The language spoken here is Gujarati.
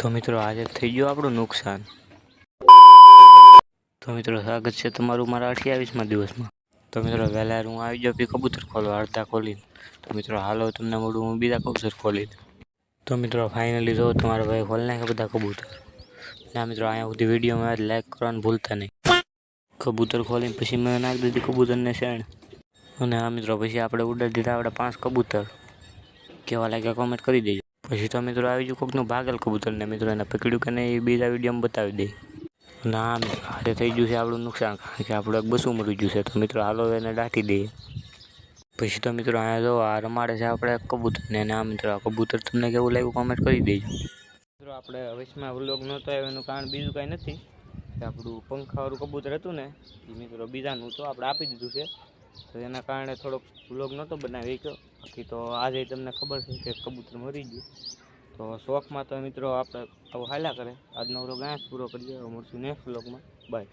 તો મિત્રો આજે થઈ ગયું આપણું નુકસાન। તો મિત્રો સ્વાગત છે તમારું મારા 28મા દિવસમાં। તો મિત્રો વહેલા હું આવી ગયો પછી કબૂતર ખોલવા અડધા ખોલીને। તો મિત્રો હાલો તમને મળું હું બીજા કબૂતર ખોલીને। તો મિત્રો ફાઇનલી જો તમારા ભાઈ ખોલી નાખ્યા બધા કબૂતર। ના મિત્રો અહીંયા સુધી વિડીયોમાં લાઈક કરવાનું ભૂલતા નહીં। કબૂતર ખોલીને પછી મેં નાખી દીધી કબૂતરને શેણ। અને આ મિત્રો પછી આપણે ઉડાડી દીધા આપણે 5 કબૂતર। કેવા લાગ્યા કોમેન્ટ કરી દેજો। પછી તો મિત્રો આવી ગયું કોકનું ભાગેલ કબૂતરને મિત્રો એને પકડ્યું કે નહીં એ બીજા વિડીયોમાં બતાવી દઈ। અને આ મિત્રો આજે થઈ ગયું છે આપણું નુકસાન કારણ કે આપણું એક બસું મરી ગયું છે। તો મિત્રો હાલો એને દાટી દઈએ। પછી તો મિત્રો અહીંયા જો આ રમાડે છે આપણે કબૂતરને અને આ મિત્રો આ કબૂતર તમને કેવું લાગ્યું કોમેન્ટ કરી દેજો। મિત્રો આપણે વચમાં વ્લોગ નહોતો આવ્યો એનું કારણ બીજું કાંઈ નથી કે આપણું પંખાવાળું કબૂતર હતું ને એ મિત્રો બીજાનું તો આપણે આપી દીધું છે। તો એના કારણે થોડોક વ્લોગ નહોતો બનાવી ગયો। બાકી તો આજે તમને ખબર છે કે કબૂતર મરી ગયું। તો શોખમાં તો મિત્રો આપણે આવું હાલ્યા કરે। આજનો વ્લોગ અહીંયા જ પૂરો કરીએ। મળશું નેક્સ્ટ વ્લોગમાં। બાય।